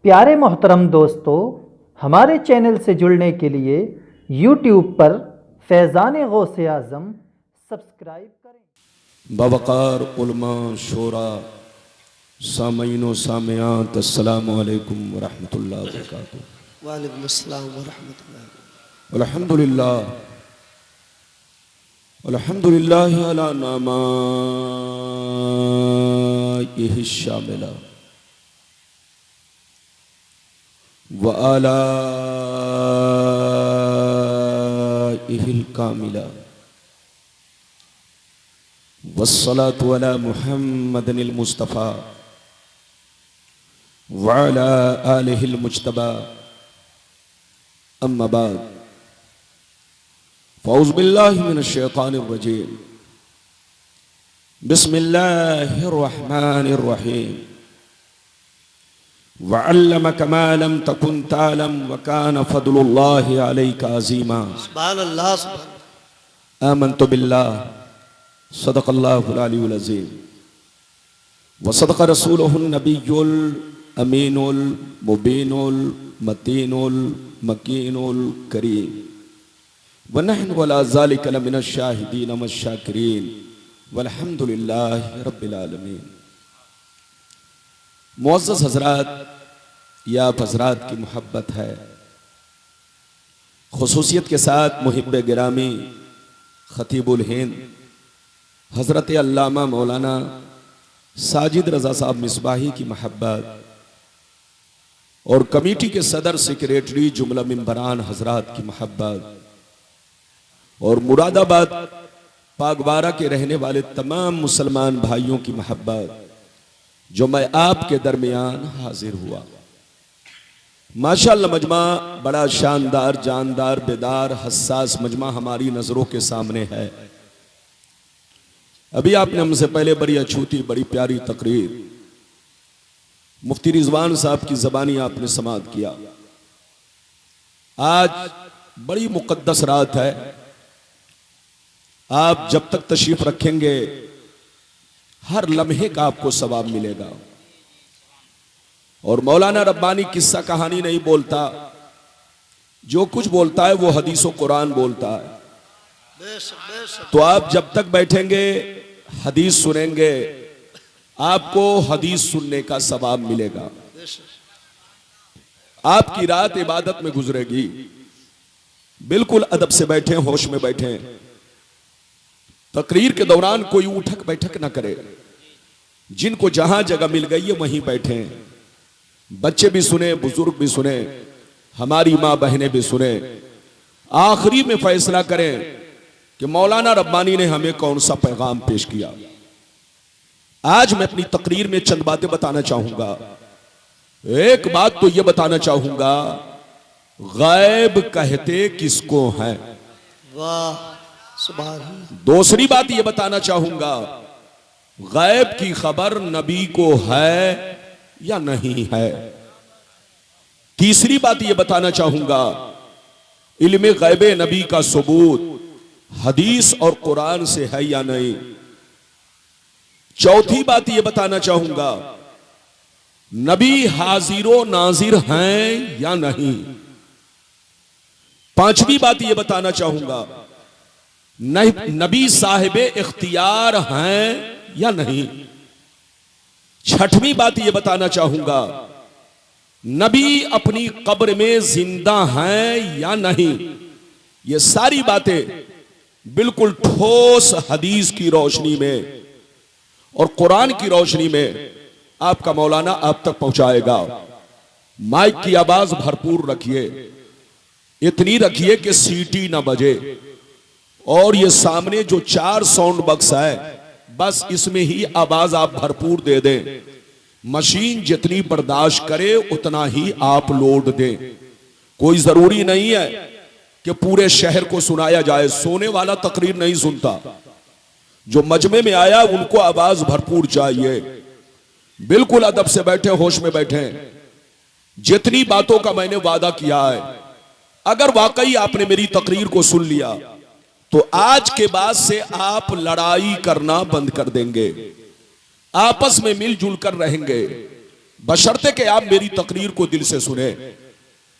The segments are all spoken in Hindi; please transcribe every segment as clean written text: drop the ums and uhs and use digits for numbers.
प्यारे मोहतरम दोस्तों, हमारे चैनल से जुड़ने के लिए यूट्यूब पर फैज़ान गौसे आज़म सब्सक्राइब करें। बवकार उलमा शोरा सामईन व सामियात अस्सलामु अलैकुम व रहमतुल्लाहि व बरकातुहू। वालेकुम अस्सलाम व रहमतुल्लाह। अल्हम्दुलिल्लाह अल्हम्दुलिल्लाह अला नामाइहि शामिला व आलाइहिल कामिला वस्सलातु अला मुहम्मदिनिल मुस्तफ़ा व अला आलिहिल मुज्तबा अम्मा बाद फ़ौज़ु बिल्लाहि मिनश शैतानिर रजीम बिस्मिल्लाहिर रहमानिर रहीम वअल्लमक मा लम तकुन तालम व कान फ़द्लुल्लाहि अलैका अज़ीमा। सुभानअल्लाह सुभान। आमन्तु बिल्लाह सदक़ल्लाहुल अलीयुल अज़ीम व सदक़ रसूलुहुन नबियुल अमीनुल मुबीनुल मतीनुल मकीनुल करीम व नहनु अला ज़ालिका लमिनश शाहिदीन वश्शाकिरीन वल्हम्दुलिल्लाहि रब्बिल आलमीन। मुअज़्ज़ज़ हज़रात, या आप हज़रात की मोहब्बत है, खुसूसियत के साथ मुहिब्ब गिरामी खतीबुल हिंद हज़रत अल्लामा मौलाना साजिद रज़ा साहब मिसबाही की मोहब्बत और कमेटी के सदर सेक्रेटरी जुमला मिंबरान हज़रात की मोहब्बत और मुरादाबाद पागवारा के रहने वाले तमाम मुसलमान भाइयों की मोहब्बत जो मैं आपके दरमियान हाजिर हुआ। माशाअल्लाह मजमा बड़ा शानदार, जानदार, बेदार, हसास मजमा हमारी नजरों के सामने है। अभी आपने हमसे पहले बड़ी अछूती, बड़ी प्यारी तकरीर मुफ्ती रिजवान साहब की ज़बानी आपने समाअत किया। आज बड़ी मुक़द्दस रात है। आप जब तक तशरीफ रखेंगे हर लम्हे का आपको सवाब मिलेगा। और मौलाना रब्बानी किस्सा कहानी नहीं बोलता, जो कुछ बोलता है वो हदीस और कुरान बोलता है। तो आप जब तक बैठेंगे हदीस सुनेंगे, आपको हदीस सुनने का सवाब मिलेगा। आपकी रात इबादत में गुजरेगी। बिल्कुल अदब से बैठे, होश में बैठे। तकरीर के दौरान कोई उठक बैठक ना करे। जिनको जहां जगह मिल गई है वहीं बैठे। बच्चे भी सुने, बुजुर्ग भी सुने, हमारी मां बहनें भी सुने। आखिरी में फैसला करें कि मौलाना रब्बानी ने हमें कौन सा पैगाम पेश किया। आज मैं अपनी तकरीर में चंद बातें बताना चाहूंगा। एक बात तो यह बताना चाहूंगा, गैब कहते किसको हैं। वाह सुभान। दूसरी बात यह बताना चाहूंगा, गैब की खबर नबी को है या नहीं है। तीसरी बात यह बताना चाहूंगा, इल्मे गैब नबी का सबूत हदीस और कुरान से है या नहीं। चौथी बात यह बताना चाहूंगा, नबी हाजिरो नाजिर हैं या नहीं। पांचवी बात यह बताना चाहूंगा, नबी साहिबे इख्तियार हैं या नहीं। छठवीं बात यह बताना चाहूंगा, नबी अपनी कब्र में जिंदा हैं या नहीं। ये सारी बातें बिल्कुल ठोस हदीस की रोशनी में और कुरान की रोशनी में आपका मौलाना आप तक पहुंचाएगा। माइक की आवाज भरपूर रखिए, इतनी रखिए कि सीटी ना बजे। और ये सामने जो 4 साउंड बक्स है, बस इसमें ही आवाज आप भरपूर दे दें। मशीन जितनी बर्दाश्त करे उतना ही आप लोड दें। कोई जरूरी नहीं है कि पूरे शहर को सुनाया जाए। सोने वाला तकरीर नहीं सुनता। जो मजमे में आया उनको आवाज भरपूर चाहिए। बिल्कुल अदब से बैठे, होश में बैठे। जितनी बातों का मैंने वादा किया है, अगर वाकई आपने मेरी तकरीर को सुन लिया तो आज के बाद से आप लड़ाई करना बंद कर देंगे, आपस में मिलजुल कर रहेंगे। बशर्ते कि आप मेरी तकरीर को दिल से सुने।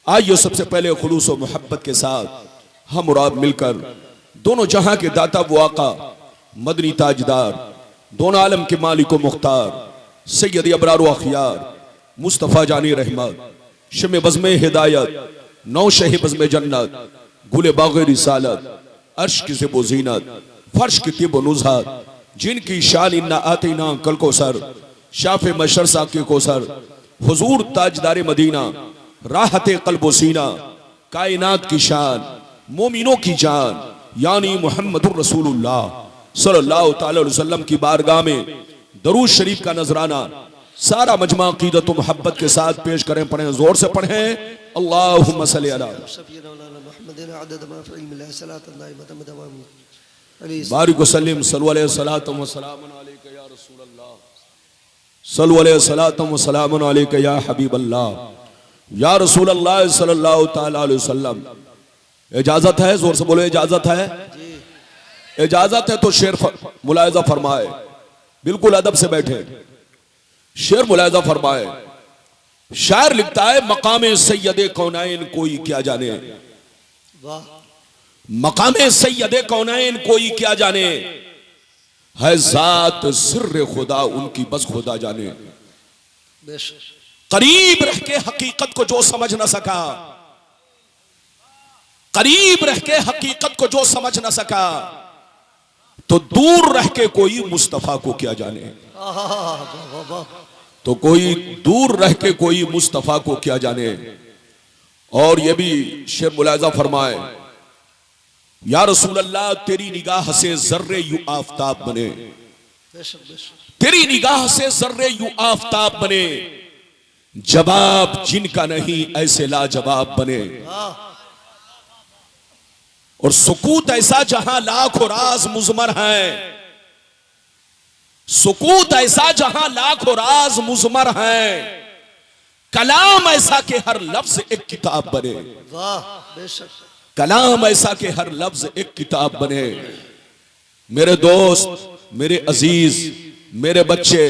आइए सबसे पहले खुलूस और मोहब्बत के साथ हम और आप मिलकर दोनों जहां के दाता वो आका मदनी ताजदार दोनों आलम के मालिक व मुख्तार सैयद अबरार व अखियार मुस्तफ़ा जानी रहमत शम बज़्म हिदायत नौ शह बज़्म जन्नत गुले बाग़ रिसालत अर्श की ज़िब ज़ीनत फर्श की तिब नुज़हत जिनकी शान इन्ना आतीना कल को सर शाफ़े मशर साक़ी को सर हुजूर ताजदार मदीना राहते क़ल्ब व सीना कायनात की शान मोमिनों की जान यानी मुहम्मदुर रसूलुल्लाह सल्लल्लाहु तआला अलैहि वसल्लम की बारगाह में दरूद शरीफ का नजराना सारा मजमा अक़ीदत व मोहब्बत के साथ पेश करें। पढ़ें, जोर से पढ़ें। अल्लाहुम्मा सल्ली अला बारिक व सल्लिम सल्लु अलैहि सलातम व सलामुन अलैका या रसूलल्लाह सल्लु अलैहि सलातम व सलामुन अलैका या हबीबल्लाह या रसूलल्लाह सल्लल्लाहु तआला अलैहि वसल्लम। इजाजत है? जोर से बोलो, इजाजत है? इजाजत है तो शेर मुलायजा फरमाए, बिल्कुल अदब से बैठे। शेर मुलायजा फरमाए। शायर लिखता है मकामे सैयदे कौनैन कोई क्या जाने, मकामे सैयदे कौनैन कोई क्या जाने, है जात सिर्र खुदा उनकी बस खुदा जाने। करीब रह के हकीकत को जो समझ न सका, करीब रह के हकीकत को जो समझ न सका, तो दूर रह के कोई मुस्तफा को क्या जाने। तो कोई दूर रह के कोई मुस्तफा को क्या जाने। और ये भी शेर मुलायजा फरमाए, या रसूल अल्लाह तेरी निगाह से जर्रे यू आफताब बने, तेरी निगाह से जर्रे यू आफताब बने, जवाब जिनका नहीं ऐसे लाजवाब बने। और सुकूत ऐसा जहां लाखों राज मुजमर हैं, सुकूत ऐसा जहां लाखों राज मुजमर हैं, कलाम ऐसा के हर लफ्ज एक किताब बने। वाह बेशक, कलाम ऐसा के हर लफ्ज एक किताब बने। मेरे दोस्त, मेरे अजीज, मेरे बच्चे,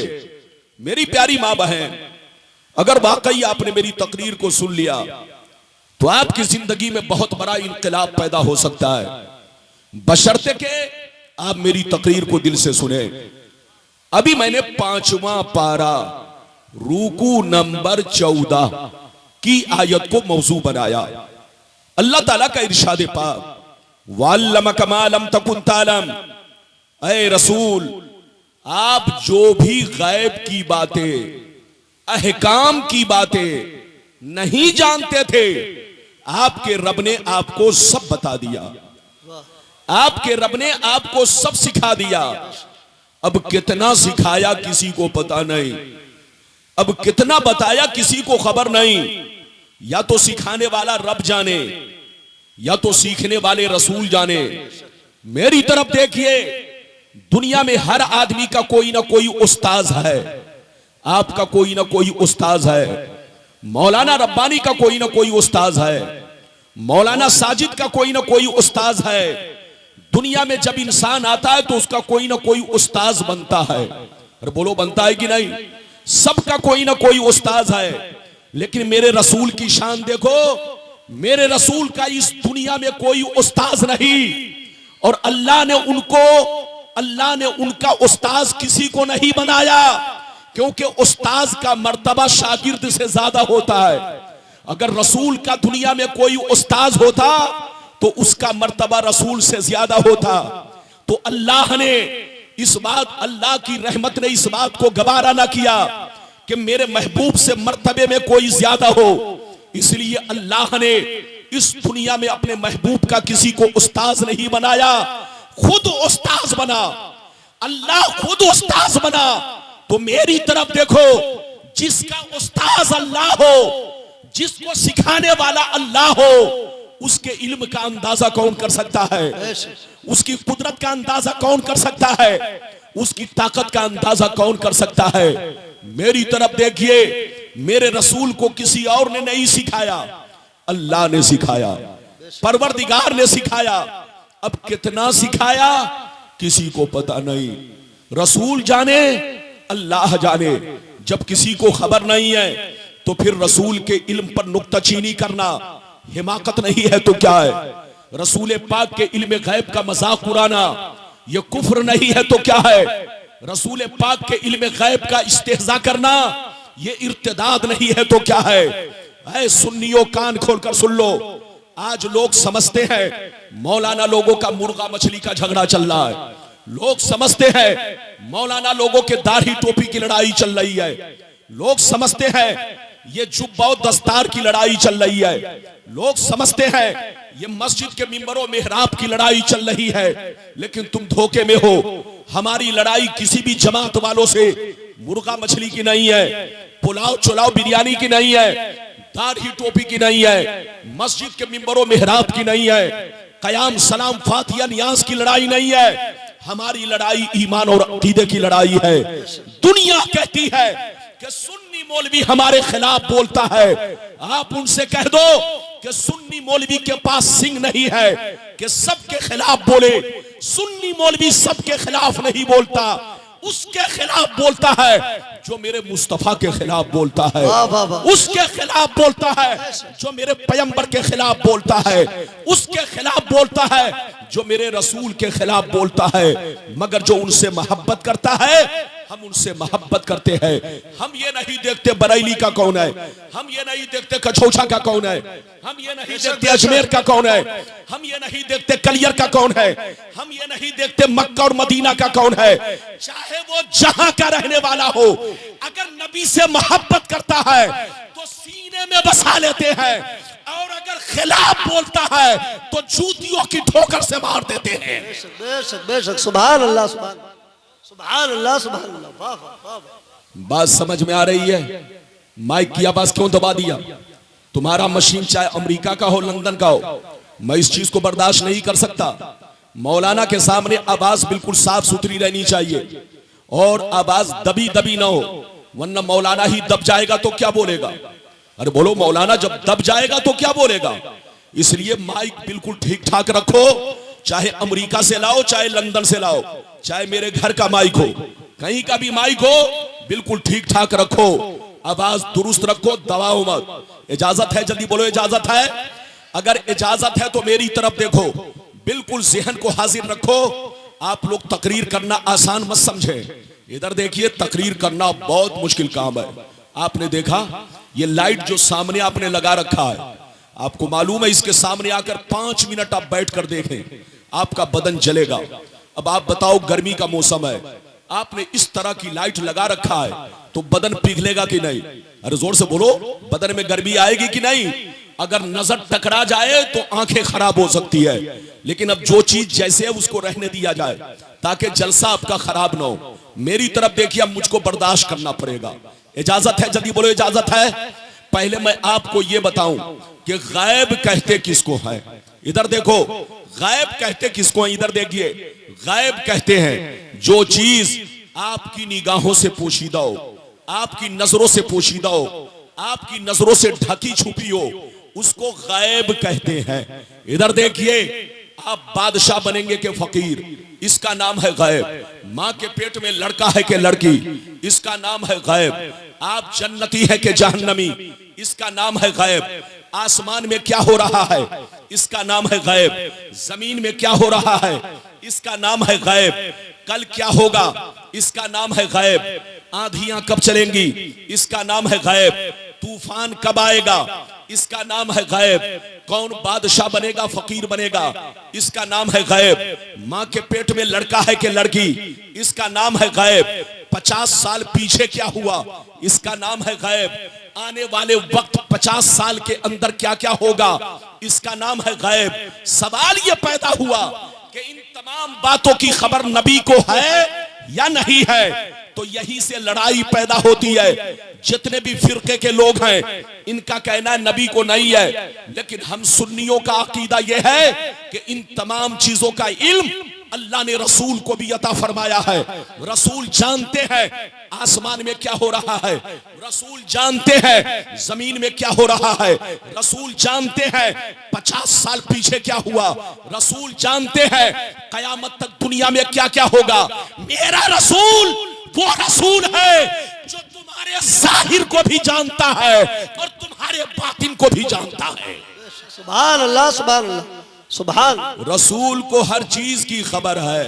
मेरी प्यारी मां बहन, अगर वाकई आपने मेरी तकरीर को सुन लिया तो आपकी जिंदगी में बहुत बड़ा इनकलाब पैदा हो सकता है, बशर्ते के आप मेरी तकरीर को दिल से सुने। अभी मैंने 5वां पारा रूकू नंबर 14 की आयत को मौजू बनाया। अल्लाह ताला का इरशाद पाक, वअल्लमक मा लम तकुन तालम, ऐ रसूल आप जो भी गैब की बातें, अहकाम की बातें नहीं जानते थे, आपके रब ने आपको सब बता दिया, आपके रब ने आपको सब सिखा दिया। अब कितना सिखाया किसी को पता नहीं, अब कितना बताया किसी को खबर नहीं। या तो सिखाने वाला रब जाने, या तो सीखने वाले रसूल जाने। मेरी तरफ देखिए, दुनिया में हर आदमी का कोई ना कोई उस्ताज है। आपका कोई ना कोई उस्ताज है, मौलाना रब्बानी का कोई ना कोई उस्ताज है, मौलाना साजिद का कोई ना कोई उस्ताज है। दुनिया में जब इंसान आता है तो उसका कोई ना कोई उस्ताज बनता है। अरे बोलो, बनता है कि नहीं? सबका कोई ना कोई उस्ताज है। लेकिन मेरे रसूल की शान देखो, मेरे रसूल का इस दुनिया में कोई उस्ताज नहीं। और अल्लाह ने उनका उस्ताज किसी को नहीं बनाया, क्योंकि उस्ताज का मर्तबा शागिर्द से ज्यादा होता है। अगर रसूल का दुनिया में कोई उस्ताज होता तो उसका मर्तबा रसूल से ज्यादा होता। तो अल्लाह ने अल्लाह की रहमत ने इस बात को गवारा ना किया कि मेरे महबूब से मर्तबे में कोई ज्यादा हो। इसलिए अल्लाह ने इस दुनिया में अपने महबूब का किसी को उस्ताज नहीं बनाया, खुद उस्ताज बना। अल्लाह खुद उस्ताज बना। तो मेरी तरफ देखो, जिसका उस्ताज अल्लाह हो, जिसको सिखाने वाला अल्लाह हो, उसके इल्म का अंदाजा कौन कर सकता है? उसकी कुदरत का अंदाजा कौन कर सकता है? उसकी ताकत का अंदाजा कौन कर सकता है? मेरी तरफ देखिए, मेरे रसूल को किसी और ने नहीं सिखाया, अल्लाह ने सिखाया, परवरदिगार ने सिखाया। अब कितना सिखाया किसी को पता नहीं। रसूल जाने, अल्लाह जाने। जब किसी को खबर नहीं है तो फिर रसूल के इल्म पर नुक्ताचीनी करना हिमाकत नहीं है तो क्या है? रसूल पाक के इल्म गैब का मजाक उड़ाना ये कुफ्र नहीं है तो क्या है? रसूल पाक के इल्म गैब का इस्तेहजा करना ये इर्तिदाद नहीं है तो क्या है? ऐ सुन्नियों, कान खोलकर सुन लो। आज लोग समझते हैं मौलाना लोगों का मुर्गा मछली का झगड़ा चल रहा है। लोग समझते हैं मौलाना लोगों के दाढ़ी टोपी की लड़ाई चल रही है। लोग समझते हैं ये जुब्बा और दस्तार की लड़ाई चल रही है। लोग समझते हैं ये मस्जिद के मिंबरों मेहराब की लड़ाई चल रही है। लेकिन तुम धोखे में हो। हमारी लड़ाई किसी भी जमात वालों से मुर्गा मछली की नहीं है, पुलाव चुलाव बिरयानी की नहीं है, दाढ़ी टोपी की नहीं है, मस्जिद के मिंबरों मेहराब की नहीं है, कयाम सलाम फातिया नियाज की लड़ाई नहीं है। हमारी लड़ाई ईमान और अकीदे की लड़ाई है। दुनिया कहती है कि सुन्नी मौलवी हमारे खिलाफ बोलता है। आप उनसे कह दो कि सुन्नी मौलवी के पास सिंह नहीं है कि सबके खिलाफ बोले। सुन्नी मौलवी सबके खिलाफ नहीं बोलता, उसके खिलाफ बोलता है जो मेरे मुस्तफा के खिलाफ बोलता है, उसके खिलाफ बोलता है जो मेरे पैगंबर के खिलाफ बोलता है, उसके खिलाफ बोलता है जो मेरे रसूल के खिलाफ बोलता है। मगर जो उनसे मोहब्बत करता है हम उनसे मोहब्बत करते हैं। हम ये नहीं देखते बरेली का कौन है, हम ये नहीं देखते कछौछा का कौन है, हम ये नहीं देखते अजमेर का कौन है, हम ये नहीं देखते कलियर का कौन है, हम ये नहीं देखते मक्का और मदीना का कौन है। चाहे वो जहां का रहने वाला हो, अगर नबी से मोहब्बत करता है तो सीने में बसा लेते हैं, और अगर खिलाफ बोलता है तो जूतियों की ठोकर से मार देते हैं। बेशक बेशक, सुभान अल्लाह, सुभान अल्लाह, सुभान अल्लाह। वाह वाह वाह। बात समझ में आ रही है? माइक की आवाज क्यों दबा दिया? तुम्हारा मशीन चाहे अमेरिका का हो, लंदन का हो, मैं इस चीज को बर्दाश्त नहीं कर सकता। मौलाना के सामने आवाज बिल्कुल साफ सुथरी रहनी चाहिए और आवाज दबी दबी ना हो, वरना मौलाना ही दब जाएगा तो क्या बोलेगा? अरे बोलो, मौलाना जब दब जाएगा तो क्या बोलेगा? इसलिए माइक बिल्कुल ठीक ठाक रखो, चाहे अमेरिका से लाओ, चाहे लंदन से लाओ, चाहे मेरे घर का माइक हो, कहीं का भी माइक हो, बिल्कुल ठीक ठाक रखो, आवाज दुरुस्त रखो, दबाओ मत। इजाजत है? जल्दी बोलो, इजाजत है? अगर इजाजत है तो मेरी तरफ देखो, बिल्कुल ज़हन को हाजिर रखो। आप लोग तकरीर करना आसान मत समझे। इधर देखिए, तकरीर करना बहुत मुश्किल काम है। आपने देखा ये लाइट जो सामने आपने लगा रखा है, आपको मालूम है इसके सामने आकर 5 मिनट आप बैठ कर देखें, आपका बदन जलेगा। अब आप बताओ, गर्मी का मौसम है, आपने इस तरह की लाइट लगा रखा है तो बदन पिघलेगा कि नहीं? अरे जोर से बोलो, बदन में गर्मी आएगी कि नहीं? अगर नजर टकरा जाए तो आंखें खराब हो सकती है। लेकिन अब जो चीज जैसे है उसको रहने दिया जाए ताकि जलसा आपका खराब ना हो। मेरी तरफ देखिए, अब मुझको बर्दाश्त करना पड़ेगा। इजाजत है? जल्दी बोलो, इजाजत है? पहले मैं आपको यह बताऊं कि गैब कहते किसको है। इधर देखो, गैब कहते किसको है? इधर देखिए, गैब कहते हैं जो चीज आपकी निगाहों से पोशीदा हो, आपकी नजरों से पोशीदा हो, आपकी नजरों से ढकी छुपी हो, उसको गैब कहते हैं। इधर देखिए, आप बादशाह बनेंगे कि फकीर, इसका नाम है गैब। माँ के पेट में लड़का है कि लड़की, इसका नाम है गैब। आप जन्नती है कि जहन्नमी, इसका नाम है गैब। आसमान में क्या हो रहा है, इसका नाम है गैब। जमीन में क्या हो रहा है, इसका नाम है गैब। कल क्या होगा, इसका नाम है गैब। आंधियां कब चलेंगी, इसका नाम है गैब। तूफान कब आएगा, इसका नाम है गैब। कौन बादशाह बनेगा, फकीर बनेगा, इसका नाम है गैब। माँ के पेट में लड़का है कि लड़की, इसका नाम है गैब। 50 साल पीछे क्या हुआ, इसका नाम है गैब। आने वाले वक्त 50 साल के अंदर क्या क्या होगा, इसका नाम है गैब। सवाल यह पैदा हुआ कि इन तमाम बातों की खबर नबी को है या नहीं है? तो यही से लड़ाई पैदा होती है। जितने भी फिरके के लोग हैं, इनका कहना नबी को नहीं है, लेकिन हम सुन्नियों का अकीदा यह है कि इन तमाम चीजों का इल्म अल्लाह ने रसूल को भी अता फरमाया है। रसूल जानते हैं आसमान में क्या हो रहा है, रसूल जानते हैं जमीन में क्या हो रहा है, रसूल जानते हैं 50 साल पीछे क्या हुआ, रसूल जानते हैं कयामत तक दुनिया में क्या क्या होगा। मेरा रसूल वो रसूल है जो तुम्हारे तुम्हारे जाहिर को भी जानता है और तुम्हारे बातिन को भी जानता है। सुभान अल्लाह सुभान अल्लाह सुभान। रसूल को हर चीज की खबर है।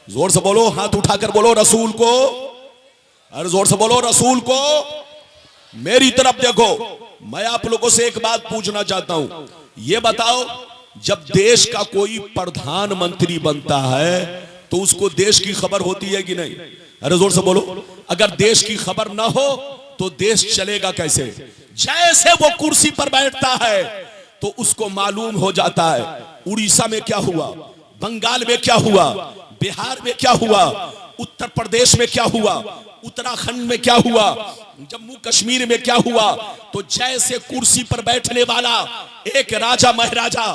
जोर से बोलो, हाथ उठाकर बोलो रसूल को, और जोर से बोलो रसूल को। मेरी तरफ देखो, मैं आप लोगों से एक बात पूछना चाहता हूं, ये बताओ जब देश का कोई प्रधानमंत्री बनता है तो उसको देश की खबर होती है कि नहीं? अरे जोर से बोलो। अगर देश की खबर ना हो तो देश चलेगा कैसे? जैसे वो कुर्सी पर बैठता है तो उसको मालूम हो जाता है उड़ीसा में क्या हुआ, बंगाल में क्या हुआ, बिहार में क्या हुआ, उत्तर प्रदेश में क्या हुआ, उत्तराखंड में क्या हुआ, जम्मू कश्मीर में क्या हुआ। तो जैसे कुर्सी पर बैठने वाला एक राजा महाराजा,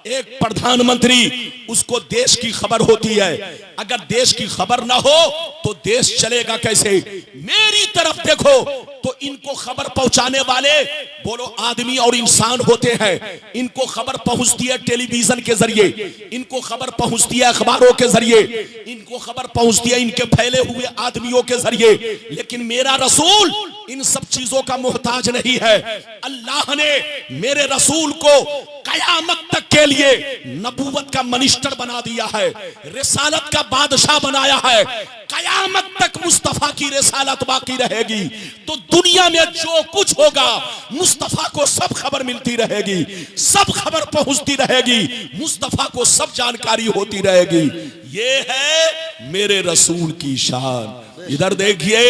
एक प्रधानमंत्री, उसको देश की खबर होती है। अगर देश की खबर ना हो तो देश चलेगा कैसे? मेरी तरफ देखो तो इनको खबर पहुंचाने वाले बोलो आदमी और इंसान होते हैं। इनको खबर पहुंचती है टेलीविजन के जरिए, इनको खबर पहुंचती है अखबारों के जरिए, इनको खबर पहुंचती है इनके फैले हुए आदमियों के जरिए। लेकिन मेरा रसूल इन सब चीजों का मोहताज नहीं है। अल्लाह ने मेरे रसूल को कयामत तक के लिए नबूवत का मिनिस्टर बना दिया है, रिसालत का बादशाह बनाया है। कयामत तक मुस्तफा की रिसालत बाकी रहेगी। तो दुनिया में जो कुछ होगा मुस्तफा को सब खबर मिलती रहेगी, सब खबर पहुंचती रहेगी, मुस्तफा को सब जानकारी होती रहेगी। ये है मेरे रसूल की शान। इधर देखिए,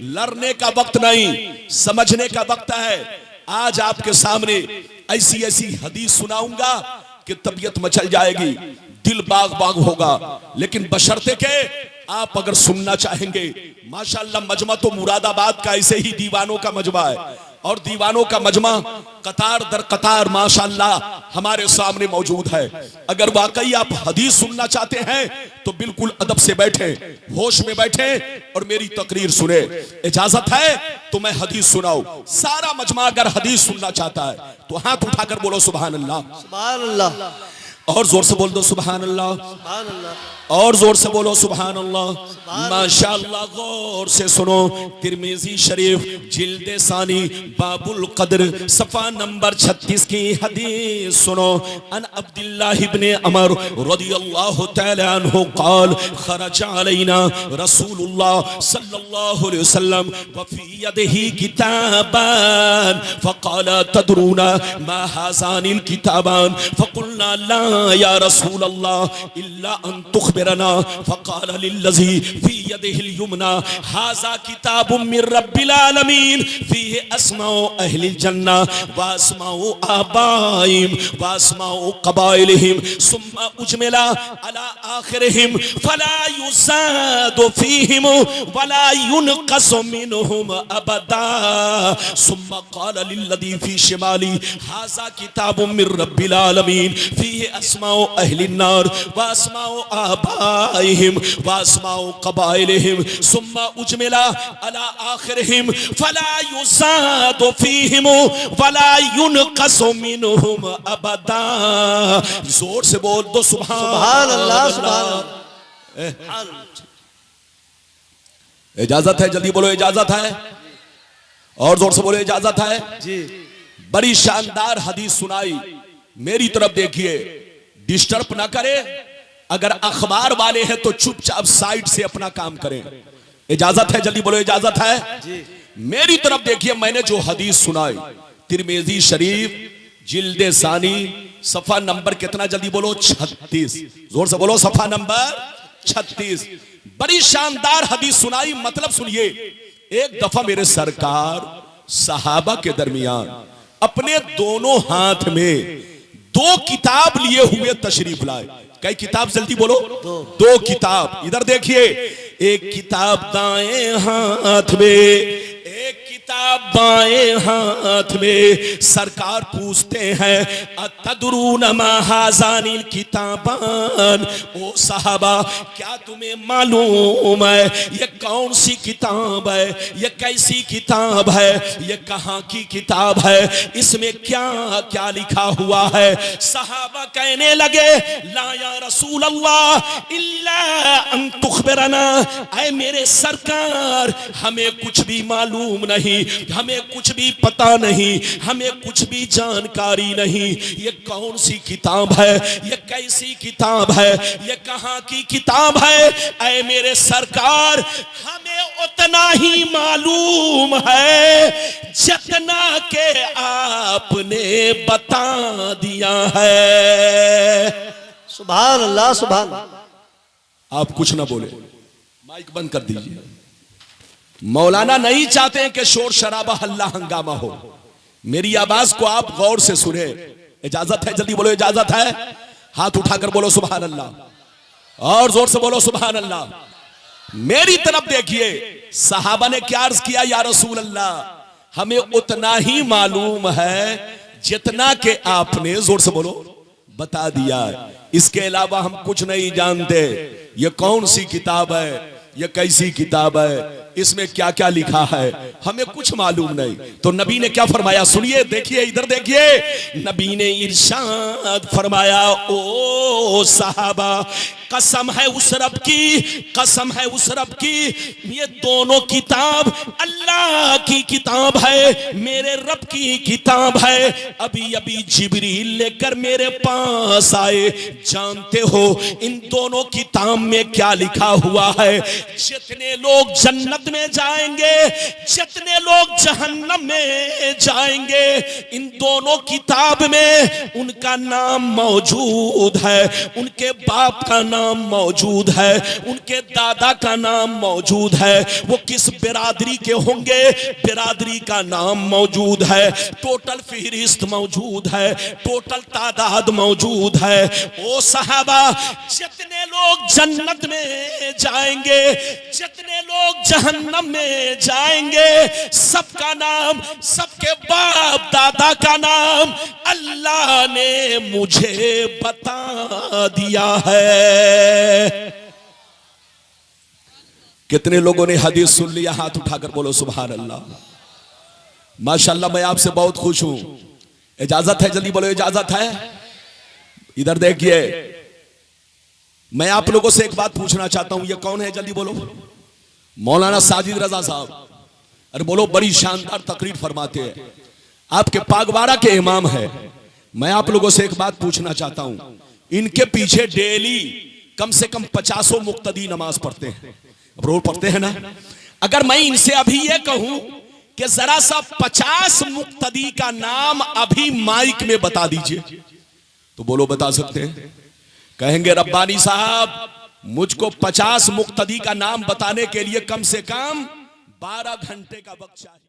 लड़ने का वक्त नहीं, समझने का वक्त है। आज आपके सामने ऐसी ऐसी हदीस सुनाऊंगा कि तबीयत मचल जाएगी, दिल बाग बाग होगा। लेकिन बशर्ते के आप अगर सुनना चाहेंगे, माशाअल्लाह मजमा तो मुरादाबाद का ऐसे ही दीवानों का मजमा है, और दीवानों का मजमा कतार दर कतार माशाअल्लाह हमारे सामने मौजूद है। अगर वाकई आप हदीस सुनना चाहते हैं तो बिल्कुल अदब से बैठे, होश में बैठे और मेरी तकरीर सुने। इजाजत है तो मैं हदीस सुनाऊं। सारा मजमा अगर हदीस सुनना चाहता है तो हाथ उठाकर बोलो सुभान अल्लाह। सुभान अल्लाह। और जोर से बोल दो सुभान अल्लाह, सुभान अल्लाह। और जोर से बोलो सुभान अल्लाह। माशाअल्लाह, गौर से सुनो। तिरमिजी शरीफ जिल्दे सानी बाबुल कद्र सफा नंबर 36 की हदीस सुनो। अन अब्दुल्लाह इब्ने अमर रदियल्लाहु तआला अन्हु क़ाल खरज अलैना रसूलुल्लाह सल्लल्लाहु अलैहि वसल्लम व फी यदिही किताबान फ़क़ाल तदरूना मा हाज़ानिल किताबान फ़क़ुलना ला या रसूल अल्लाह इल्ला अन तुखबिरना फ़क़ाल लिल्लज़ी फ़ी यदिहिल युमना हाज़ा किताबुम मिर रब्बिल आलमीन फ़ीहि अस्माउ अहलिल जन्ना व अस्माउ आबाइहिम व अस्माउ क़बाइलिहिम सुम्मा उजमिला अला आखिरिहिम फला युज़ादु फ़ीहिम वला युनक़सु मिनहुम अबदा सुम्मा क़ाल लिल्लज़ी फ़ी शिमाली हाज़ा किताबुम मिर रब्बिल आलमीन फ़ीहि अस्माउ अहलिन नार व अस्माउ आबाइहिम व अस्माउ क़बाइलिहिम सुम्मा उजमिला अला आखिरिहिम फला युज़ादु फ़ीहिम वला युनक़सु मिनहुम अबदा। जोर से बोल दो सुभान अल्लाह। सुभान अल्लाह। इजाजत है, जल्दी बोलो इजाजत है, और जोर से बोलो इजाजत है जी। बड़ी शानदार हदीस सुनाई। मेरी तरफ देखिए, डिस्टर्ब ना करे। अगर अखबार वाले हैं तो चुपचाप साइड से अपना काम करें। इजाजत है, जल्दी बोलो इजाजत है जी। मेरी तरफ देखिए, मैंने जो हदीस सुनाई तिरमिजी शरीफ जिल्दे सानी सफा नंबर कितना, जल्दी बोलो 36। जोर से बोलो सफा नंबर 36। बड़ी शानदार हदीस सुनाई। मतलब सुनिए, एक दफा मेरे सरकार सहाबा के दरमियान अपने दोनों हाथ में 2 किताब लिए हुए तशरीफ लाए। कई किताब, जल्दी बोलो? 2 किताब। इधर देखिए, एक किताब दाएं हाथ में, एक किताब बाएं हाथ में सरकार पूछते हैं अतदरून मा हाज़ानिल किताबान, ओ साहबा क्या तुम्हें मालूम है ये कौन सी किताब है, ये कैसी किताब है, ये कहाँ की किताब है, इसमें क्या क्या लिखा हुआ है। सहाबा कहने लगे ला या रसूल अल्लाह इल्ला अन तुखबिरना, ऐ मेरे सरकार हमें कुछ भी मालूम नहीं, हमें कुछ भी पता नहीं, हमें कुछ भी जानकारी नहीं, ये कौन सी किताब है, ये कैसी किताब है, ये कहाँ की किताब है। ऐ मेरे सरकार हमें उतना ही मालूम है जितना के आपने बता दिया है। सुभान अल्लाह सुभान अल्लाह। आप कुछ ना बोले, माइक बंद कर दीजिए। मौलाना नहीं चाहते हैं कि शोर शराबा हल्ला हंगामा हो। मेरी आवाज को आप गौर से सुने। इजाजत है? जल्दी बोलो इजाजत है। हाथ उठाकर बोलो सुभान अल्लाह, और जोर से बोलो सुभान अल्लाह। मेरी तरफ देखिए, सहाबा ने क्या अर्ज किया, या रसूल अल्लाह हमें उतना ही मालूम है जितना के आपने, जोर से बोलो, बता दिया। इसके अलावा हम कुछ नहीं जानते। ये कौन सी किताब है, ये कैसी किताब है, इसमें क्या क्या लिखा है, हमें कुछ मालूम नहीं। तो नबी ने क्या फरमाया, सुनिए, देखिए, इधर देखिए। नबी ने इरशाद फरमाया, ओ साहबा कसम है उस रब की, कसम है उस रब की, ये दोनों किताब अल्लाह की किताब है, मेरे रब की किताब है। अभी अभी जिब्रील लेकर मेरे पास आए। जानते हो इन दोनों किताब में क्या लिखा हुआ है? जितने लोग जन्नत में जाएंगे, जितने लोग जहन्नम में जाएंगे, इन दोनों किताब में उनका नाम मौजूद है, उनके बाप का नाम मौजूद है, उनके दादा का नाम मौजूद है, वो किस बिरादरी के होंगे बिरादरी का नाम मौजूद है, टोटल फहरिस्त मौजूद है, टोटल तादाद मौजूद है। ओ साहबा जितने लोग जन्नत में जाएंगे, जितने लोग जहन्नम में जाएंगे, सबका नाम, सबके बाप दादा का नाम अल्लाह ने मुझे बता दिया है। कितने लोगों ने हदीस सुन लिया? हाथ उठाकर बोलो सुभान अल्लाह। माशाअल्लाह, मैं आपसे बहुत खुश हूं। इजाजत है? जल्दी बोलो इजाजत है। इधर देखिए, मैं आप लोगों से एक बात पूछना चाहता हूं। ये कौन है? जल्दी बोलो। मौलाना साजिद रजा साहब। अरे बोलो, बड़ी शानदार तकरीर फरमाते हैं, आपके पागवाड़ा के इमाम है। मैं आप लोगों से एक बात पूछना चाहता हूं, इनके पीछे डेली कम से कम 50 मुक्तदी नमाज पढ़ते हैं, रोज पढ़ते हैं ना? अगर मैं इनसे अभी ये कहूं कि जरा सा 50 मुक्तदी का नाम अभी माइक में बता दीजिए, तो बोलो बता सकते हैं? कहेंगे रब्बानी साहब मुझको 50 मुक्तदी का नाम बताने के लिए कम से कम 12 घंटे का वक्त चाहिए।